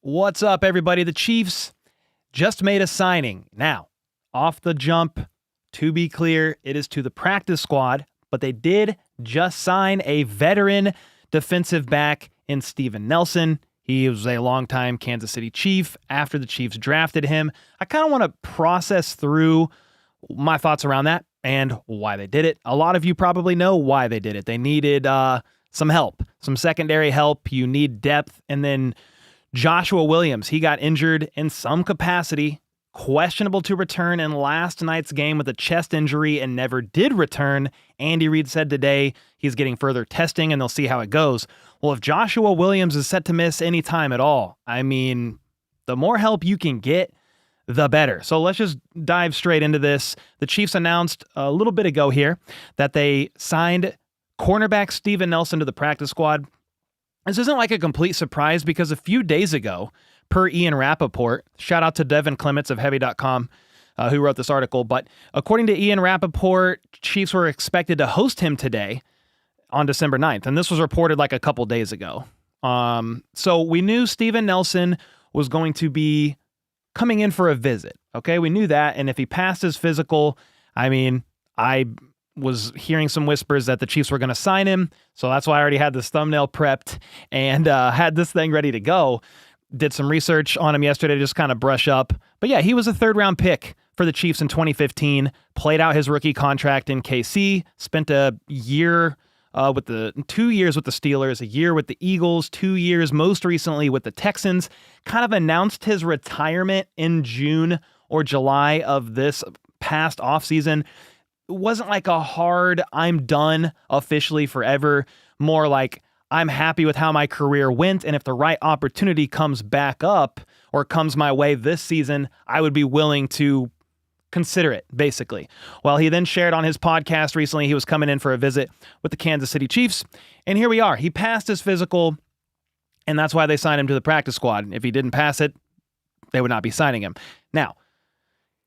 What's up, everybody? The Chiefs just made a signing. Now, off the jump, to be clear, it is to the practice squad, but they did just sign a veteran defensive back in Steven Nelson. He was a longtime Kansas City Chief after the Chiefs drafted him. I kind of want to process through my thoughts around that and why they did it. A lot of you probably know why they did it. They needed some help, some secondary help. You need depth, and then Joshua Williams, he got injured in some capacity, questionable to return in last night's game with a chest injury and never did return. Andy Reid said today he's getting further testing and they'll see how it goes. Well, if Joshua Williams is set to miss any time at all, I mean, the more help you can get, the better. So let's just dive straight into this. The Chiefs announced a little bit ago here that they signed cornerback Steven Nelson to the practice squad. This isn't like a complete surprise because a few days ago, per Ian Rappaport, shout out to Devin Clements of Heavy.com, who wrote this article, but according to Ian Rappaport, Chiefs were expected to host him today on December 9th, and this was reported like a couple days ago. So we knew Steven Nelson was going to be coming in for a visit, okay? We knew that, and if he passed his physical, I mean, I was hearing some whispers that the Chiefs were going to sign him, so that's why I already had this thumbnail prepped and had this thing ready to go. Did some research on him yesterday to just kind of brush up. But yeah, he was a third-round pick for the Chiefs in 2015, played out his rookie contract in KC, spent a year with the 2 years with the Steelers, a year with the Eagles, 2 years most recently with the Texans, kind of announced his retirement in June or July of this past offseason. It wasn't like a hard, I'm done officially forever, more like I'm happy with how my career went, and if the right opportunity comes back up or comes my way this season, I would be willing to consider it, basically. Well, he then shared on his podcast recently he was coming in for a visit with the Kansas City Chiefs, and here we are. He passed his physical, and that's why they signed him to the practice squad. If he didn't pass it, they would not be signing him. Now,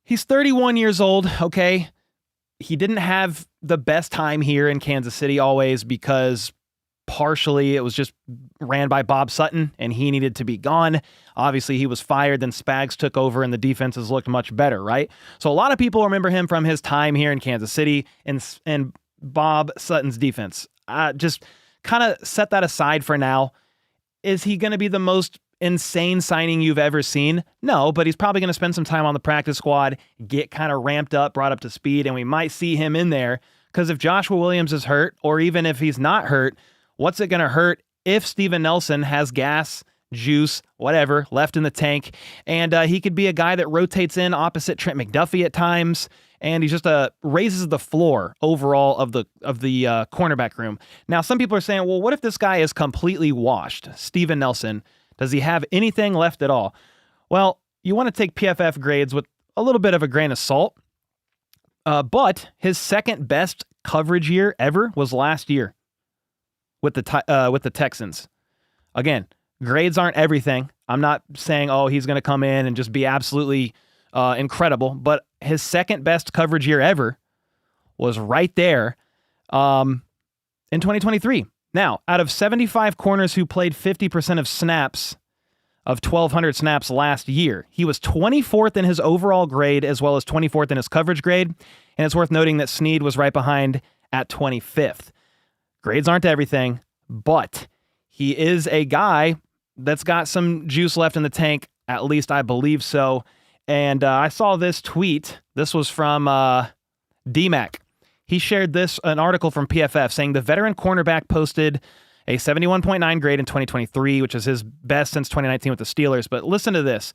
he's 31 years old, okay? He didn't have the best time here in Kansas City always because partially it was just ran by Bob Sutton and he needed to be gone. Obviously, he was fired, then Spags took over and the defenses looked much better, right? So a lot of people remember him from his time here in Kansas City and Bob Sutton's defense. Just kind of set that aside for now. Is he going to be the most insane signing you've ever seen? No, but he's probably going to spend some time on the practice squad, get kind of ramped up, brought up to speed, and we might see him in there because if Joshua Williams is hurt, or even if he's not hurt, what's it going to hurt if Steven Nelson has gas, juice, whatever, left in the tank, and he could be a guy that rotates in opposite Trent McDuffie at times, and he just raises the floor overall of the cornerback room. Now, some people are saying, well, what if this guy is completely washed? Steven Nelson, does he have anything left at all? Well, you want to take PFF grades with a little bit of a grain of salt, but his second best coverage year ever was last year with the Texans. Again, grades aren't everything. I'm not saying, oh, he's going to come in and just be absolutely incredible, but his second best coverage year ever was right there in 2023. Now, out of 75 corners who played 50% of snaps of 1,200 snaps last year, he was 24th in his overall grade as well as 24th in his coverage grade, and it's worth noting that Snead was right behind at 25th. Grades aren't everything, but he is a guy that's got some juice left in the tank, at least I believe so. And I saw this tweet. This was from DMAC. He shared an article from PFF saying the veteran cornerback posted a 71.9 grade in 2023, which is his best since 2019 with the Steelers. But listen to this.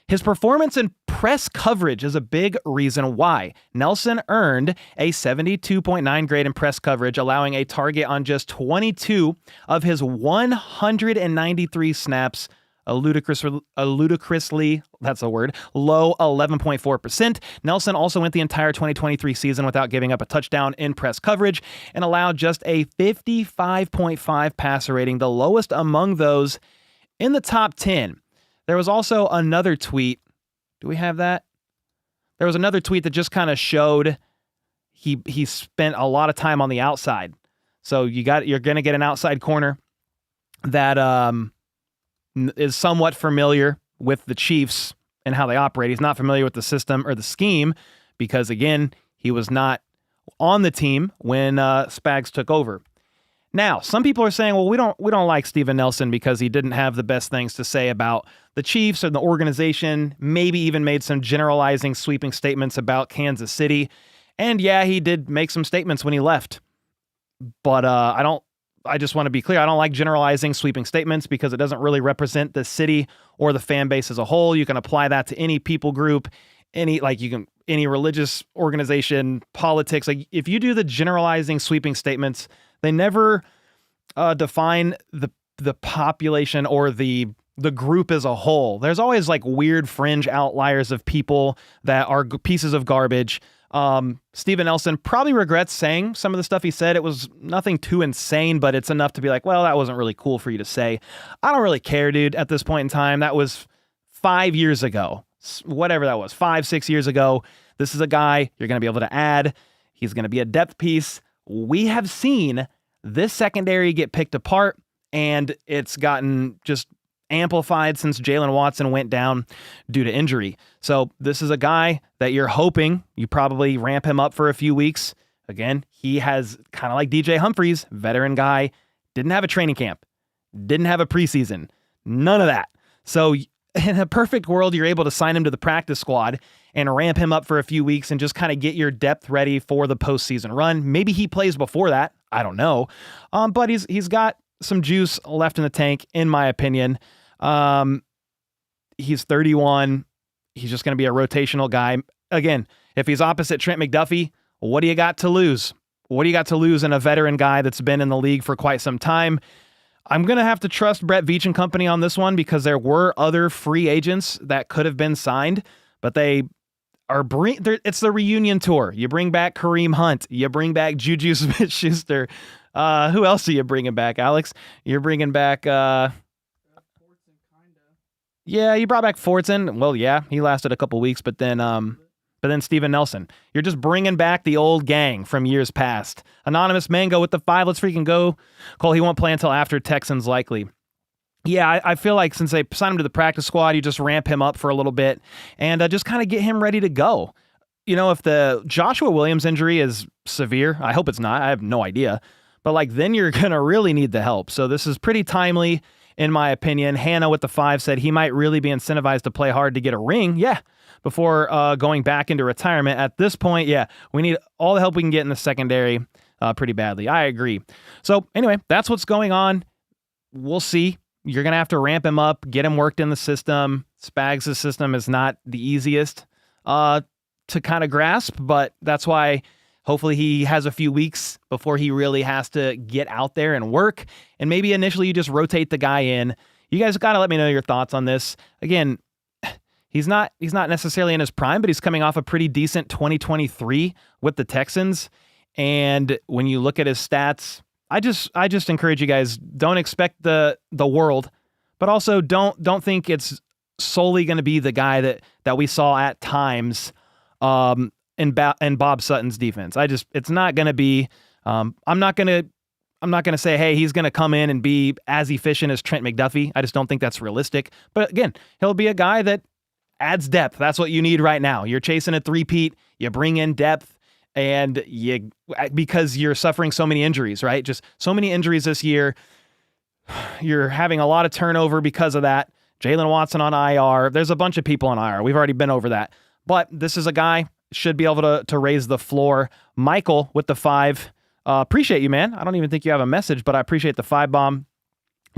His performance in press coverage is a big reason why. Nelson earned a 72.9 grade in press coverage, allowing a target on just 22 of his 193 snaps, a ludicrously, that's a word, low 11.4%. Nelson also went the entire 2023 season without giving up a touchdown in press coverage and allowed just a 55.5 passer rating, the lowest among those in the top 10. There was also another tweet. Do we have that? There was another tweet that just kind of showed he spent a lot of time on the outside. So you're going to get an outside corner that is somewhat familiar with the Chiefs and how they operate. He's not familiar with the system or the scheme because, again, he was not on the team when Spags took over. Now, some people are saying, well, we don't like Steven Nelson because he didn't have the best things to say about the Chiefs or the organization, maybe even made some generalizing, sweeping statements about Kansas City. And yeah, he did make some statements when he left. But I just want to be clear, I don't like generalizing, sweeping statements because it doesn't really represent the city or the fan base as a whole. You can apply that to any people group, any religious organization, politics. Like if you do the generalizing, sweeping statements, they never define the population or the group as a whole. There's always like weird fringe outliers of people that are pieces of garbage. Steven Nelson probably regrets saying some of the stuff he said. It was nothing too insane, but it's enough to be like, well, that wasn't really cool for you to say. I don't really care, dude, at this point in time. That was 5 years ago. Whatever that was, 5-6 years ago. This is a guy you're going to be able to add. He's going to be a depth piece. We have seen this secondary get picked apart, and it's gotten just amplified since Jalen Watson went down due to injury. So this is a guy that you're hoping you probably ramp him up for a few weeks. Again, he has kind of like DJ Humphries, veteran guy, didn't have a training camp, didn't have a preseason, none of that. So in a perfect world, you're able to sign him to the practice squad and ramp him up for a few weeks and just kind of get your depth ready for the postseason run. Maybe he plays before that. I don't know. But he's got some juice left in the tank, in my opinion. He's 31. He's just going to be a rotational guy. Again, if he's opposite Trent McDuffie, what do you got to lose? What do you got to lose in a veteran guy that's been in the league for quite some time? I'm going to have to trust Brett Veach and company on this one because there were other free agents that could have been signed, but they are it's the reunion tour. You bring back Kareem Hunt. You bring back Juju Smith-Schuster. Who else are you bringing back, Alex? You're bringing back... Yeah, you brought back Fortson. Well, yeah, he lasted a couple weeks, but then Steven Nelson. You're just bringing back the old gang from years past. Anonymous Mango with the 5. Let's freaking go. Cole, he won't play until after Texans likely. Yeah, I feel like since they signed him to the practice squad, you just ramp him up for a little bit and just kind of get him ready to go. You know, if the Joshua Williams injury is severe, I hope it's not. I have no idea. But then you're going to really need the help. So this is pretty timely. In my opinion. Hannah with the 5 said he might really be incentivized to play hard to get a ring. Yeah. Before going back into retirement. At this point, yeah, we need all the help we can get in the secondary pretty badly. I agree. So anyway, that's what's going on. We'll see. You're going to have to ramp him up, get him worked in the system. Spags' system is not the easiest to kind of grasp, but that's why hopefully he has a few weeks before he really has to get out there and work. And maybe initially you just rotate the guy in. You guys got to let me know your thoughts on this. Again, he's not necessarily in his prime, but he's coming off a pretty decent 2023 with the Texans. And when you look at his stats, I just encourage you guys, don't expect the world, but also don't think it's solely going to be the guy that we saw at times in Bob Sutton's defense. It's not going to be, I'm not going to say, hey, he's going to come in and be as efficient as Trent McDuffie. I just don't think that's realistic. But again, he'll be a guy that adds depth. That's what you need right now. You're chasing a three-peat. You bring in depth because you're suffering so many injuries, right? Just so many injuries this year. You're having a lot of turnover because of that. Jalen Watson on IR. There's a bunch of people on IR. We've already been over that. But this is a guy should be able to raise the floor. Michael with the 5. Appreciate you, man. I don't even think you have a message, but I appreciate the 5 bomb.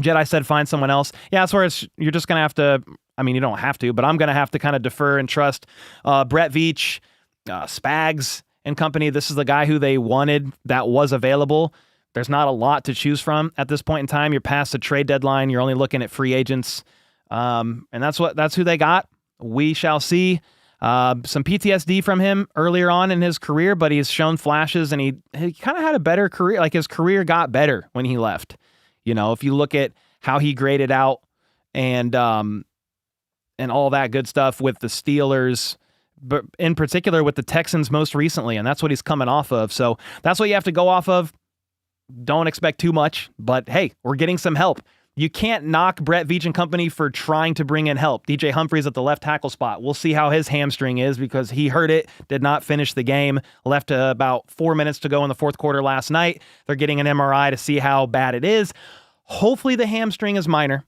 Jedi said find someone else. Yeah, that's where you're just going to have to, you don't have to, but I'm going to have to kind of defer and trust Brett Veach, Spags and company. This is the guy who they wanted that was available. There's not a lot to choose from at this point in time. You're past the trade deadline. You're only looking at free agents. And that's who they got. We shall see. Some PTSD from him earlier on in his career, but he's shown flashes and he kind of had a better career. Like his career got better when he left. You know, if you look at how he graded out and all that good stuff with the Steelers, but in particular with the Texans most recently, and that's what he's coming off of. So that's what you have to go off of. Don't expect too much, but hey, we're getting some help. you can't knock Brett Veach and company for trying to bring in help. DJ Humphries at the left tackle spot. We'll see how his hamstring is because he hurt it, did not finish the game, left about 4 minutes to go in the fourth quarter last night. They're getting an MRI to see how bad it is. Hopefully the hamstring is minor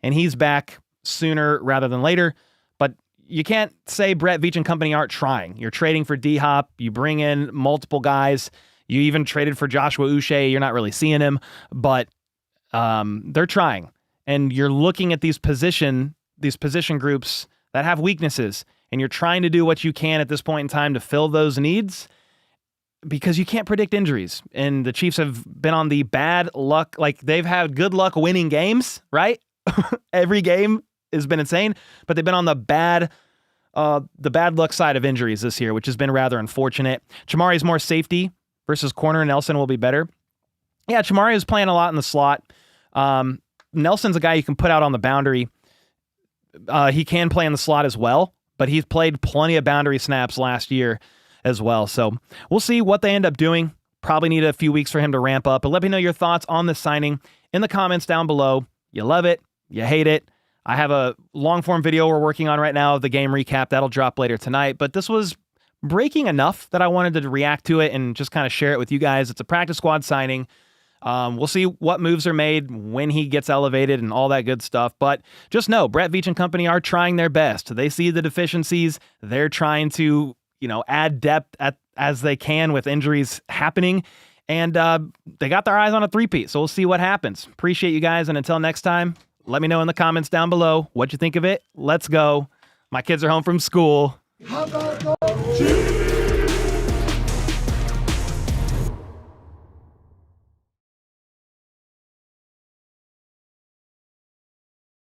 and he's back sooner rather than later. But you can't say Brett Veach and company aren't trying. You're trading for D-Hop. You bring in multiple guys. You even traded for Joshua Uche. You're not really seeing him, but they're trying. And you're looking at these position groups that have weaknesses, and you're trying to do what you can at this point in time to fill those needs because you can't predict injuries. And the Chiefs have been on the bad luck, like they've had good luck winning games, right? Every game has been insane, but they've been on the bad luck side of injuries this year, which has been rather unfortunate. Chamari's more safety versus corner. Nelson will be better. Yeah, Chamari is playing a lot in the slot. Nelson's a guy you can put out on the boundary. He can play in the slot as well, but he's played plenty of boundary snaps last year as well. So we'll see what they end up doing. Probably need a few weeks for him to ramp up, but let me know your thoughts on this signing in the comments down below. You love it, you hate it. I have a long form video we're working on right now of the game recap. That'll drop later tonight, but this was breaking enough that I wanted to react to it and just kind of share it with you guys. It's a practice squad signing. We'll see what moves are made when he gets elevated and all that good stuff. But just know Brett Veach and company are trying their best. They see the deficiencies. They're trying to, add depth as they can with injuries happening. And they got their eyes on a three-peat. So we'll see what happens. Appreciate you guys. And until next time, let me know in the comments down below what you think of it. Let's go. My kids are home from school. How about those Chiefs?